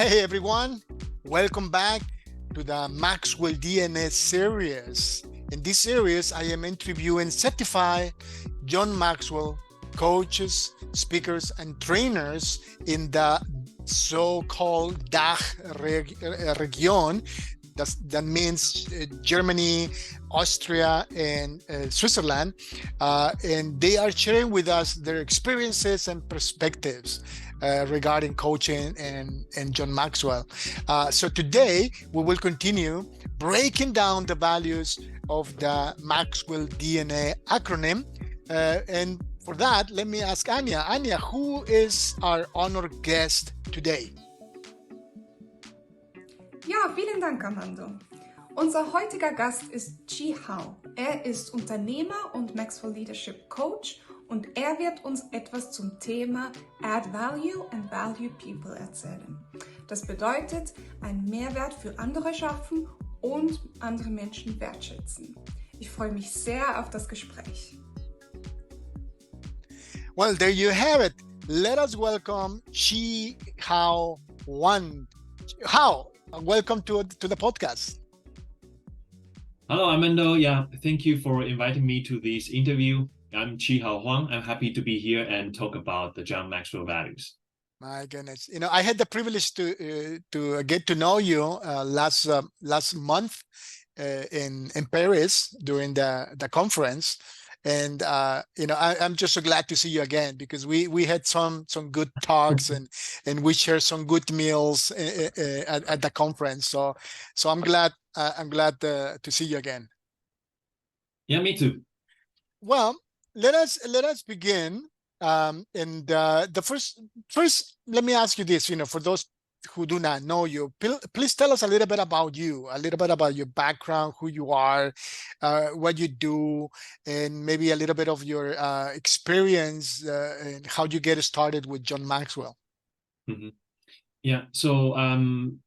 Hey everyone, welcome back to the Maxwell DNA series. In this series, I am interviewing certified John Maxwell coaches, speakers, and trainers in the so-called DACH region. That means Germany, Austria, and Switzerland. And they are sharing with us their experiences and perspectives regarding coaching and John Maxwell. So today we will continue breaking down the values of the Maxwell DNA acronym. And for that, let me ask Anya. Anya, who is our honored guest today? Ja, vielen Dank, Armando. Unser heutiger Gast ist Chi Hao. Er ist Unternehmer und Maxwell Leadership Coach und er wird uns etwas zum Thema Add Value and Value People erzählen. Das bedeutet, einen Mehrwert für andere schaffen und andere Menschen wertschätzen. Ich freue mich sehr auf das Gespräch. Well, there you have it. Let us welcome Chi Hao Huang. Hao, welcome to the podcast. Hello, Armando. Yeah, thank you for inviting me to this interview. I'm Chi Hao Huang. I'm happy to be here and talk about the John Maxwell values. My goodness, I had the privilege to get to know you last month in Paris during the conference, and I'm just so glad to see you again because we had some good talks and we shared some good meals at the conference. So I'm glad to see you again. Yeah, me too. Well, let us begin. And the first, let me ask you this. For those who do not know you, please tell us a little bit about you, a little bit about your background, who you are, what you do, and maybe a little bit of your experience and how you get started with John Maxwell. Mm-hmm. Yeah, so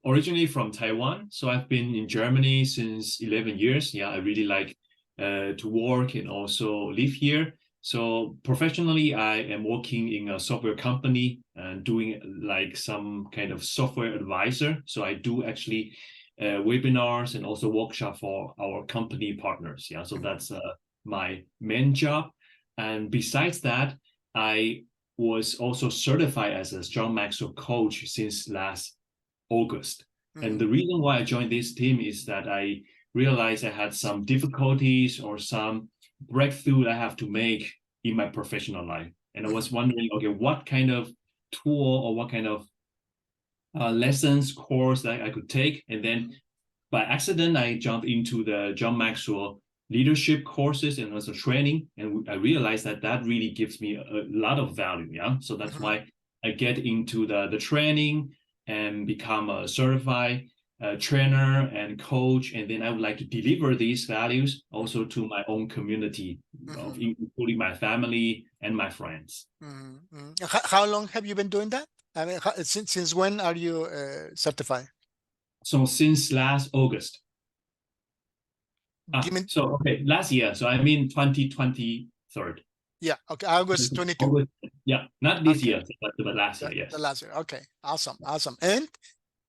originally from Taiwan, so I've been in Germany since 11 years. Yeah, I really like to work and also live here. So professionally, I am working in a software company and doing like some kind of software advisor. So I do actually webinars and also workshop for our company partners. Yeah, so that's my main job. And besides that, I was also certified as a John Maxwell coach since last August. Mm-hmm. And the reason why I joined this team is that I realized I had some difficulties or some breakthrough I have to make in my professional life. And I was wondering, okay, what kind of tool or what kind of lessons, course that I could take. And then by accident, I jumped into the John Maxwell leadership courses and also training. And I realized that really gives me a lot of value. Yeah. So that's why I get into the training and become a certified trainer and coach, and then I would like to deliver these values also to my own community, including my family and my friends. How long have you been doing that? I mean, since when are you certified? So since last August. Last year. So I mean 2023. Yeah. Okay. August 22. August, yeah, not this year, but last year. Yes. The last year. Okay. Awesome. And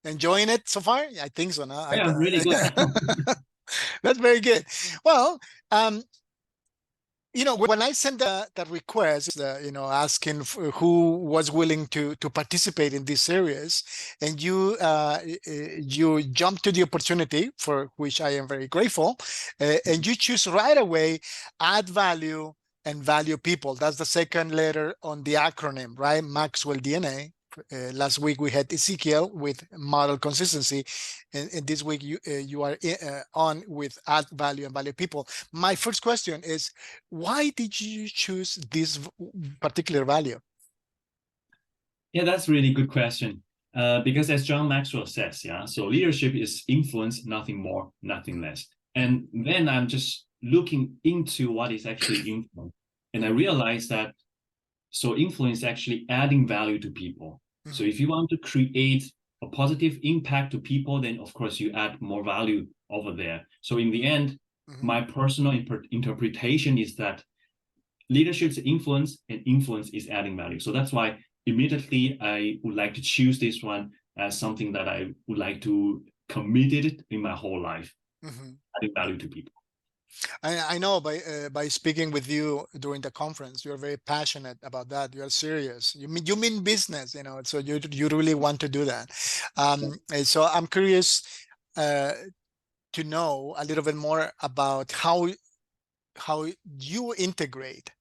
enjoying it so far? Yeah, I think so. No? Yeah, really good. That's very good. Well, when I sent the request, asking who was willing to participate in this series, and you jumped to the opportunity, for which I am very grateful, and you choose right away, add value and value people. That's the second letter on the acronym, right? Maxwell DNA. Last week we had Ezekiel with model consistency, and this week you are on with add value and value people. My first question is, why did you choose this particular value? Yeah, that's a really good question. Because as John Maxwell says, yeah, so leadership is influence, nothing more, nothing less. And then I'm just looking into what is actually influence, and I realized that so influence is actually adding value to people. So if you want to create a positive impact to people, then of course you add more value over there. So in the end, my personal interpretation is that leadership is influence and influence is adding value. So that's why immediately I would like to choose this one as something that I would like to commit it in my whole life, adding value to people. I know by speaking with you during the conference, you're very passionate about that. You're serious. You mean business, you know. So you really want to do that. And so I'm curious to know a little bit more about how you integrate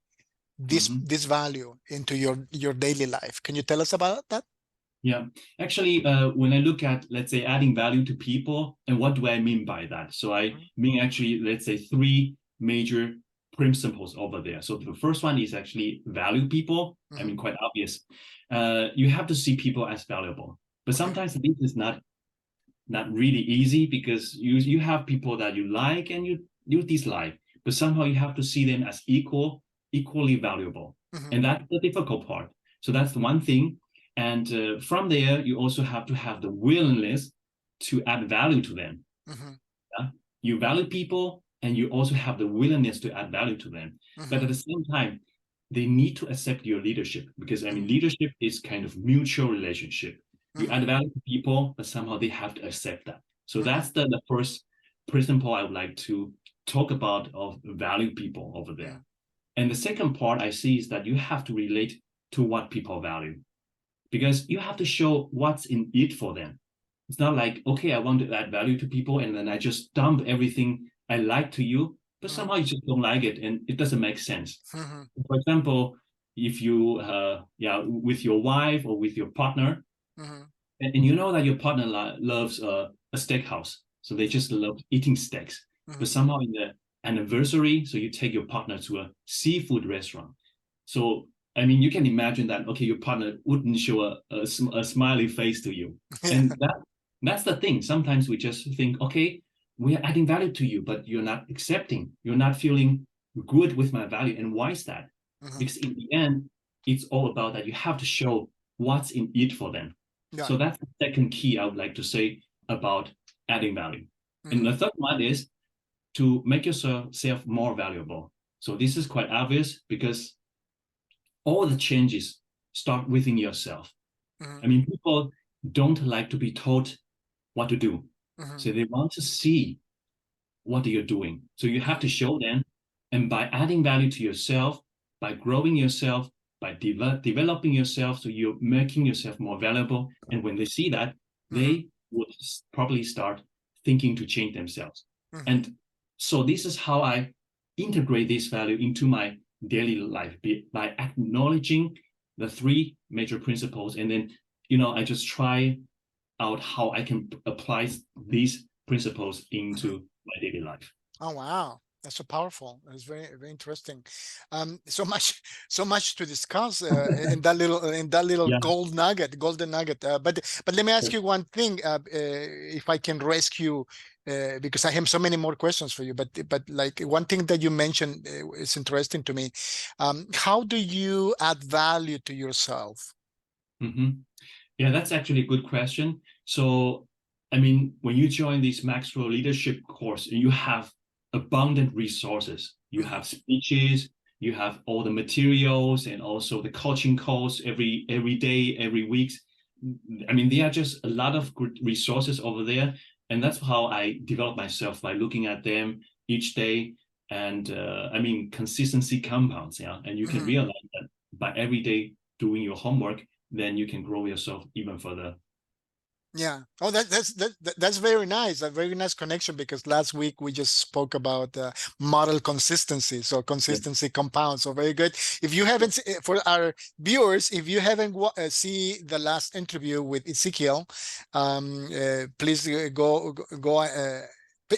this value into your daily life. Can you tell us about that? Yeah, actually, when I look at, let's say, adding value to people, and what do I mean by that? So I mean, actually, let's say 3 major principles over there. So the first one is actually value people. I mean, quite obvious. You have to see people as valuable, but sometimes this is not really easy, because you have people that you like and you dislike, but somehow you have to see them as equally valuable, and that's the difficult part. So that's the one thing. And from there, you also have to have the willingness to add value to them. Yeah? You value people, and you also have the willingness to add value to them. But at the same time, they need to accept your leadership, because I mean, leadership is kind of mutual relationship. You add value to people, but somehow they have to accept that. So that's the first principle I would like to talk about, of value people over there. And the second part I see is that you have to relate to what people value, because you have to show what's in it for them. It's not like, okay, I want to add value to people, and then I just dump everything I like to you, but somehow you just don't like it, and it doesn't make sense. For example, if you, with your wife or with your partner, and you know that your partner loves a steakhouse, so they just love eating steaks, but somehow in the anniversary, so you take your partner to a seafood restaurant. So I mean, you can imagine that, okay, your partner wouldn't show a smiley face to you. And that's the thing. Sometimes we just think, okay, we are adding value to you, but you're not accepting. You're not feeling good with my value. And why is that? Because in the end, it's all about that you have to show what's in it for them. So that's the second key I would like to say about adding value. And the third one is to make yourself more valuable. So this is quite obvious, because all the changes start within yourself. I mean, people don't like to be told what to do. So they want to see what you're doing. So you have to show them. And by adding value to yourself, by growing yourself, by developing yourself, so you're making yourself more valuable. And when they see that, they would probably start thinking to change themselves. And so this is how I integrate this value into my daily life, by acknowledging the 3 major principles, and then, you know, I just try out how I can apply these principles into my daily life. Oh wow, that's so powerful. It's very, very interesting. So much to discuss in that little golden nugget. But let me ask you one thing, if I can rescue, because I have so many more questions for you. But like one thing that you mentioned is interesting to me. How do you add value to yourself? Yeah, that's actually a good question. So, I mean, when you join this Maxwell leadership course, you have abundant resources. You have speeches, you have all the materials, and also the coaching calls every day, every week. I mean, there are just a lot of good resources over there. And that's how I develop myself, by looking at them each day. And I mean, consistency compounds, and you can realize that by every day doing your homework, then you can grow yourself even further. Yeah. Oh, that's very nice. A very nice connection, because last week we just spoke about model consistency. So consistency compounds. So very good. If you haven't, for our viewers, if you haven't see the last interview with Ezekiel, please go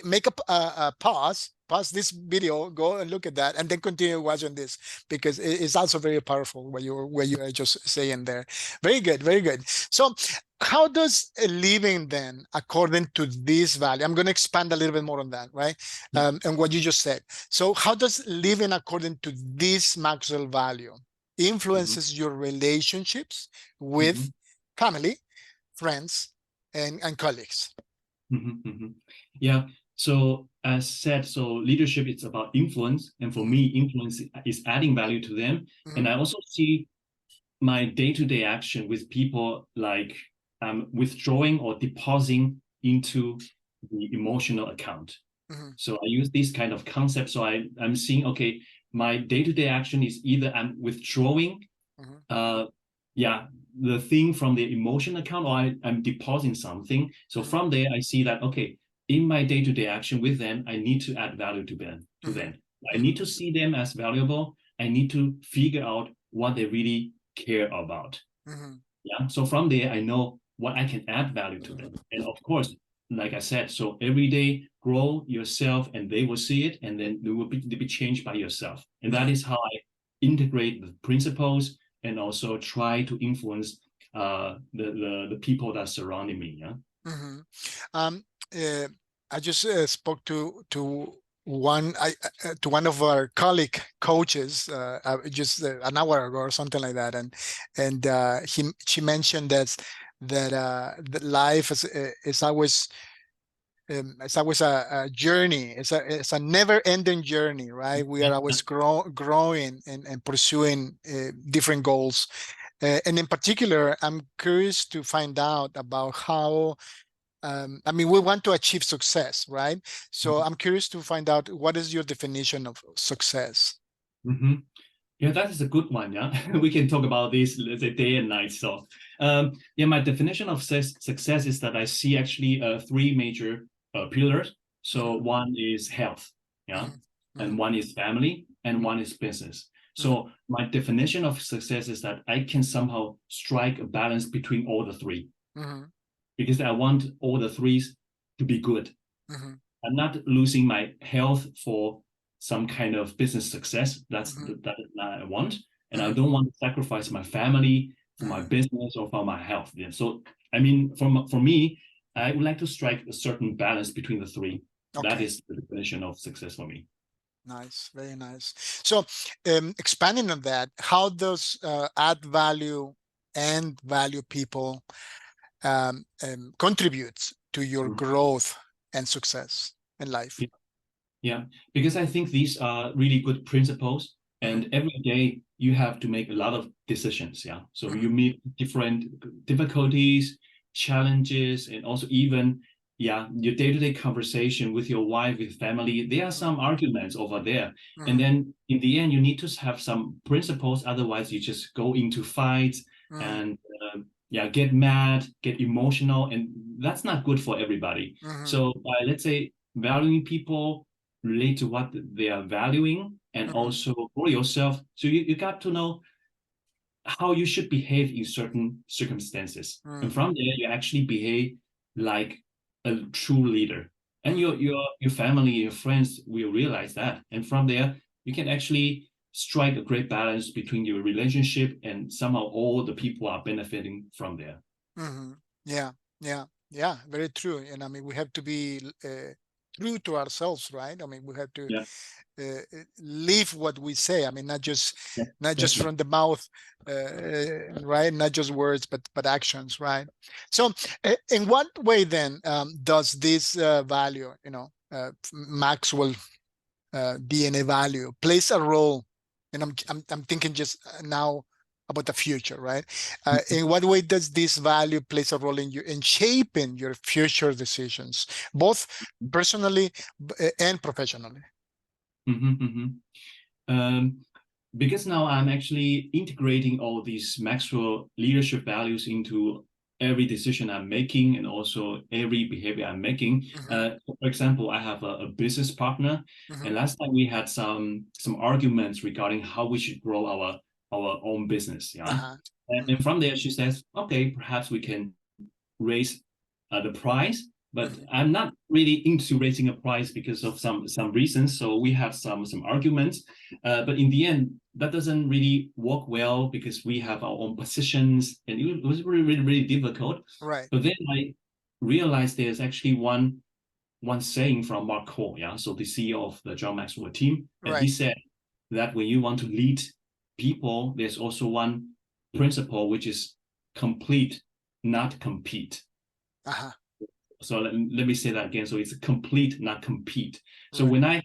make a pause this video, go and look at that, and then continue watching this, because it's also very powerful what you are just saying there. Very good, very good. So how does living then according to this value, I'm going to expand a little bit more on that, right? And what you just said. So how does living according to this Maxwell value influences your relationships with family, friends, and colleagues? Yeah. So as said, so leadership, it's about influence. And for me, influence is adding value to them. And I also see my day-to-day action with people like withdrawing or depositing into the emotional account. So I use this kind of concept. So I'm seeing, okay, my day-to-day action is either I'm withdrawing the thing from the emotion account, or I'm depositing something. So from there, I see that, okay, in my day-to-day action with them, I need to add value to them. I need to see them as valuable. I need to figure out what they really care about. Yeah. So from there, I know what I can add value to them. And of course, like I said, so every day grow yourself and they will see it, and then they will be changed by yourself. And that is how I integrate the principles and also try to influence the people that are surrounding me. Yeah. I just spoke to one of our colleague coaches just an hour ago or something like that, and she mentioned that life is always a journey. It's a never-ending journey, right? We are always growing and pursuing different goals. And in particular, I'm curious to find out about how. I mean, we want to achieve success, right? So I'm curious to find out, what is your definition of success? Yeah, that is a good one. Yeah, we can talk about this, let's say, day and night. So, my definition of success is that I see actually three major pillars. So one is health, yeah, and one is family, and one is business. So my definition of success is that I can somehow strike a balance between all the three, because I want all the three to be good. I'm not losing my health for some kind of business success. That I want, and I don't want to sacrifice my family for my business or for my health. Yeah. So I mean, for me, I would like to strike a certain balance between the three. Okay. That is the definition of success for me. Nice, very nice. So expanding on that, how does add value and value people contribute to your growth and success in life? Yeah, because I think these are really good principles, and every day you have to make a lot of decisions. Yeah, so you meet different difficulties, challenges, and also even your day-to-day conversation with your wife, with family. There are some arguments over there, and then in the end you need to have some principles. Otherwise, you just go into fights and get mad, get emotional, and that's not good for everybody. So let's say valuing people relate to what they are valuing, and also for yourself. So you got to know how you should behave in certain circumstances. And from there, you actually behave like a true leader. And your family, your friends will realize that. And from there, you can actually strike a great balance between your relationship, and somehow all the people are benefiting from there. Yeah, very true. And I mean, we have to be true to ourselves, right? I mean, we have to live what we say. I mean, not just from the mouth, right? Not just words, but actions, right? So, in what way then does this value, Maxwell DNA value, plays a role? And I'm thinking just now about the future, right? In what way does this value plays a role in shaping your future decisions, both personally and professionally? Because now I'm actually integrating all these Maxwell leadership values into every decision I'm making, and also every behavior I'm making. For example, I have a business partner, and last time we had some arguments regarding how we should grow our own business. And from there she says, okay, perhaps we can raise the price, but I'm not really into raising a price because of some reasons. So we have some arguments, but in the end that doesn't really work well, because we have our own positions, and it was really difficult. Right. But then I realized there's actually one saying from Mark Hall, so the CEO of the John Maxwell team, and he said that when you want to lead people, there's also one principle, which is complete, not compete. So let me say that again. So it's complete, not compete. So when I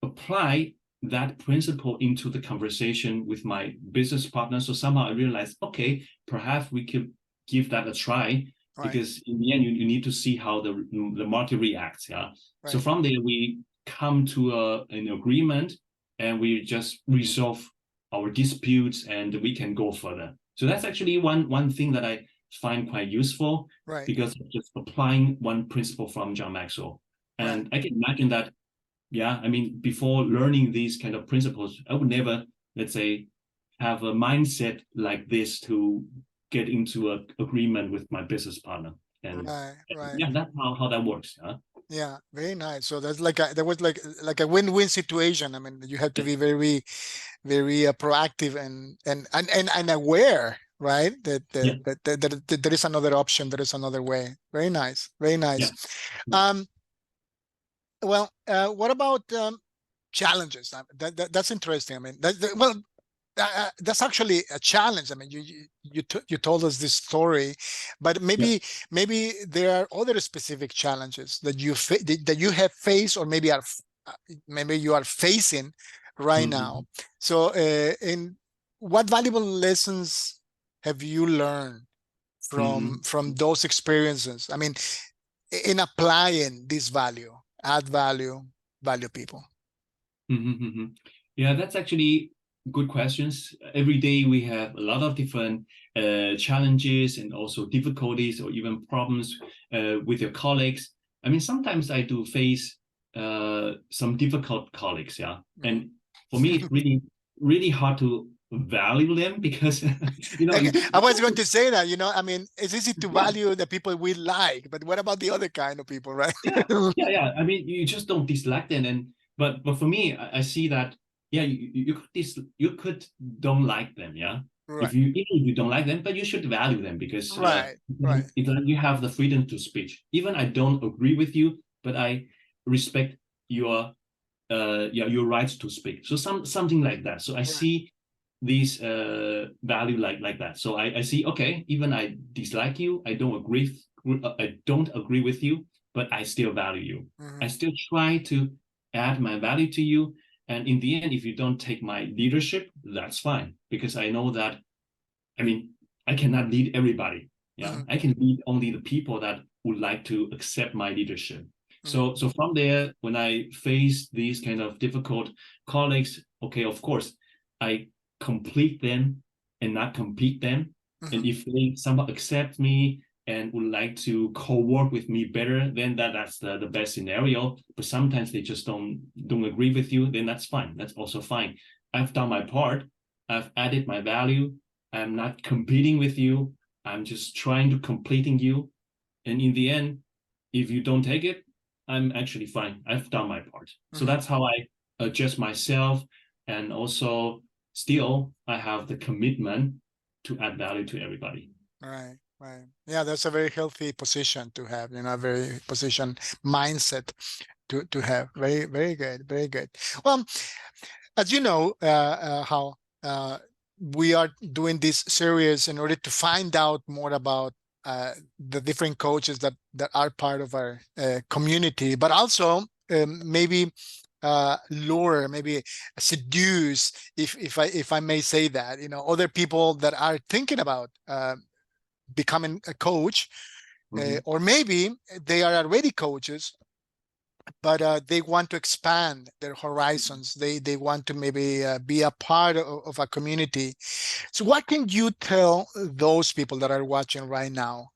apply that principle into the conversation with my business partner, so somehow I realized, okay, perhaps we could give that a try. Right. because in the end you need to see how the market reacts. Yeah. Right. So from there we come to an agreement, and we just resolve our disputes, and we can go further. So that's actually one thing that I find quite useful, Right. because of just applying one principle from John Maxwell. And Right. I can imagine that, yeah, I mean, before learning these kind of principles, I would never, let's say, have a mindset like this to get into an agreement with my business partner. And Right. Right. yeah, that's how that works. Huh? Yeah, very nice. So that's like there was like a win-win situation. I mean, you have to be very, very proactive and aware, right? Yeah. That there is another option, there is another way. Very nice, very nice. Yeah. Well, what about challenges? That's interesting. I mean, well, that's actually a challenge. I mean, you told us this story, but maybe there are other specific challenges that that you have faced, or maybe maybe you are facing right now. So, in what valuable lessons have you learned from those experiences? I mean, in applying this value, add value people. Yeah, that's actually good questions. Every day we have a lot of different challenges and also difficulties or even problems with your colleagues. I mean, sometimes I do face some difficult colleagues, yeah. And for me, it's really hard to value them, because I was going to say that, I mean, it's easy to value the people we like, but what about the other kind of people, right? yeah. I mean, you just don't dislike them, but for me, I see that, yeah, you could don't like them, yeah. Right. Even if you don't like them, but you should value them, because right. It's like you have the freedom to speak. Even I don't agree with you, but I respect your rights to speak. So something like that. So I see these value like that. So I see, okay, even I dislike you, I don't agree with you, but I still value you. I still try to add my value to you. And in the end, if you don't take my leadership, that's fine, because I know that, I mean, I cannot lead everybody. Yeah, I can lead only the people that would like to accept my leadership. So from there, when I face these kind of difficult colleagues, okay, of course, I complete them and not compete them. And if they somehow accept me and would like to co-work with me better, then that's the best scenario. But sometimes they just don't agree with you, then that's fine. That's also fine. I've done my part. I've added my value. I'm not competing with you. I'm just trying to completing you. And in the end, if you don't take it, I'm actually fine. I've done my part. So that's how I adjust myself. And also still, I have the commitment to add value to everybody. Right. Yeah, that's a very healthy position to have, a very position mindset to have. Very, very good. Very good. Well, as you know, how we are doing this series in order to find out more about the different coaches that are part of our community, but also maybe lure, maybe seduce, if I may say that, other people that are thinking about becoming a coach, or maybe they are already coaches, but they want to expand their horizons. They want to maybe be a part of a community. So what can you tell those people that are watching right now?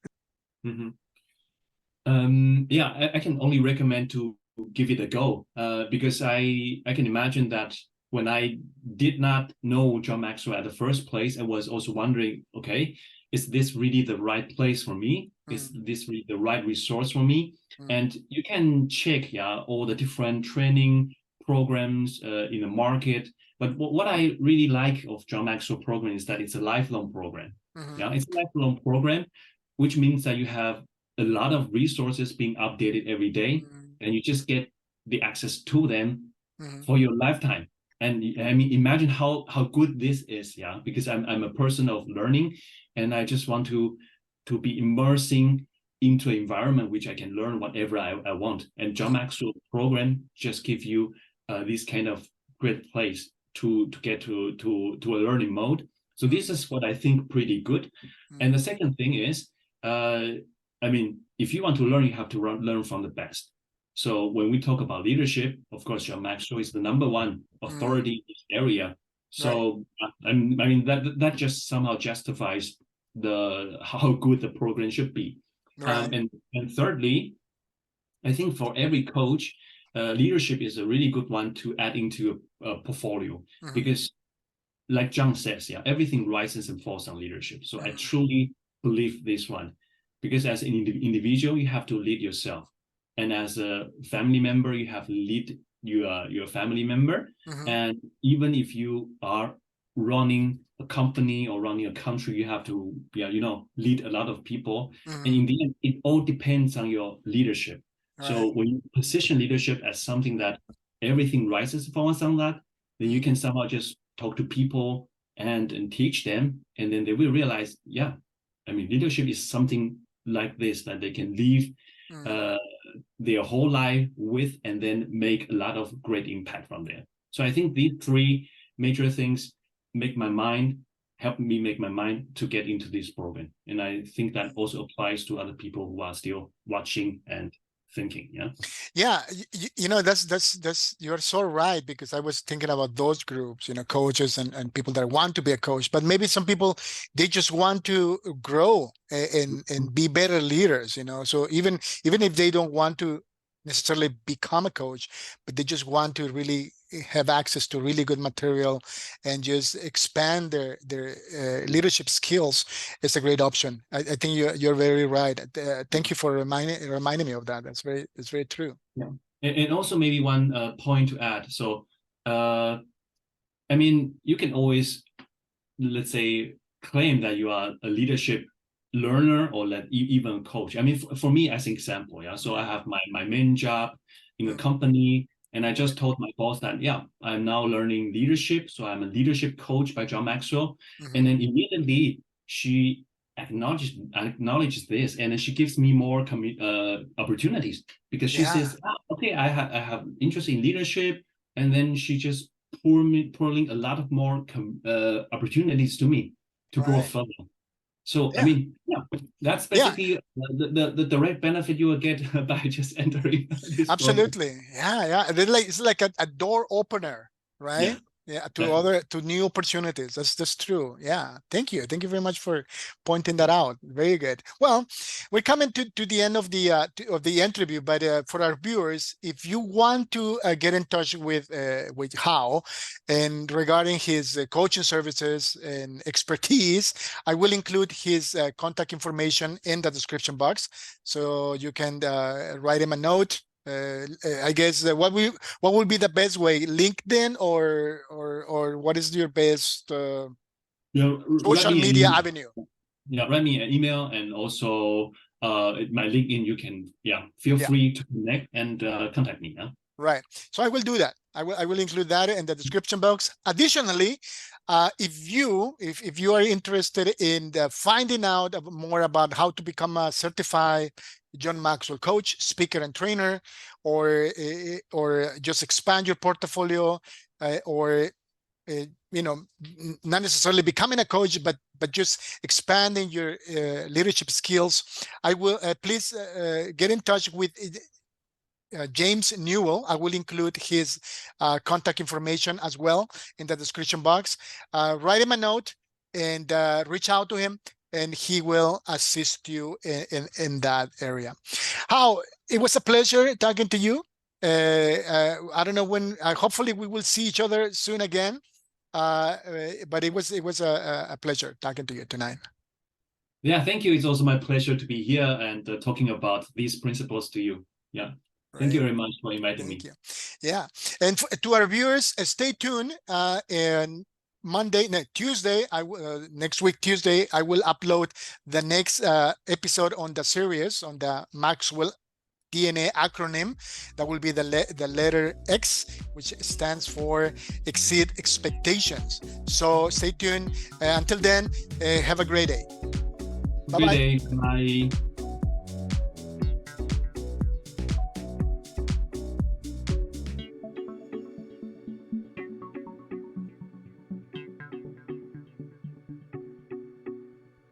Yeah, I can only recommend to give it a go, because I can imagine that when I did not know John Maxwell at the first place, I was also wondering, okay, is this really the right place for me? Is this really the right resource for me? And you can check, all the different training programs in the market. But what I really like of John Maxwell program is that it's a lifelong program. Yeah, it's a lifelong program, which means that you have a lot of resources being updated every day, and you just get the access to them for your lifetime. And I mean, imagine how good this is, yeah, because I'm a person of learning, and I just want to be immersing into an environment which I can learn whatever I want. And John Maxwell program just give you this kind of great place to get to a learning mode. So this is what I think pretty good. And the second thing is, I mean, if you want to learn, you have to learn from the best. So when we talk about leadership, of course, John Maxwell is the number one authority in this area. So I mean that just somehow justifies how good the program should be. And thirdly, I think for every coach, leadership is a really good one to add into a portfolio, because like John says, everything rises and falls on leadership. So I truly believe this one, because as an individual, you have to lead yourself. And as a family member, you have to lead your family member. And even if you are running a company or running a country, you have to lead a lot of people. And in the end, it all depends on your leadership. So when you position leadership as something that everything rises and falls on that, then you can somehow just talk to people and teach them, and then they will realize, leadership is something like this that they can live their whole life with, and then make a lot of great impact from there. So I think these three major things help me make my mind to get into this program. And I think that also applies to other people who are still watching and thinking. That's you're so right, because I was thinking about those groups, coaches and people that want to be a coach, but maybe some people, they just want to grow and be better leaders, so even if they don't want to necessarily become a coach, but they just want to really have access to really good material and just expand their leadership skills, it's a great option. I think you're very right. Thank you for reminding me of that. It's very true. Yeah, and also maybe one point to add. So, you can always, let's say, claim that you are a leadership learner or even coach. For me, as an example, so I have my main job in a company, and I just told my boss that I'm now learning leadership, so I'm a leadership coach by John Maxwell. And then immediately she acknowledges this, and then she gives me more opportunities, because she says, okay, I have interest in leadership, and then she just pouring a lot of more opportunities to me to grow further. So that's basically the direct benefit you will get by just entering this Absolutely program. It's like a door opener, right? To new opportunities. That's true. Thank you very much for pointing that out. Very good. Well, we're coming to the end of the interview, but for our viewers, if you want to get in touch with Hao and regarding his coaching services and expertise, I will include his contact information in the description box, so you can write him a note. I guess what will be the best way? LinkedIn or what is your best social media avenue? Write me an email, and also my LinkedIn. You can feel free to connect and contact me. Right. So I will do that. I will include that in the description box. Additionally, if you are interested in finding out more about how to become a certified John Maxwell coach, speaker, and trainer, or just expand your portfolio, or not necessarily becoming a coach, but just expanding your leadership skills, I will please get in touch with James Newell. I will include his contact information as well in the description box. Write him a note and reach out to him, and he will assist you in that area. Hao, it was a pleasure talking to you. I don't know when. Hopefully, we will see each other soon again. But it was a pleasure talking to you tonight. Yeah, thank you. It's also my pleasure to be here and talking about these principles to you. Yeah. Thank you very much for inviting me. Yeah, and to our viewers, stay tuned. And Tuesday, next week Tuesday, I will upload the next episode on the series on the Maxwell DNA acronym. That will be the letter X, which stands for exceed expectations. So stay tuned. Until then, have a great day. Bye-bye. Bye.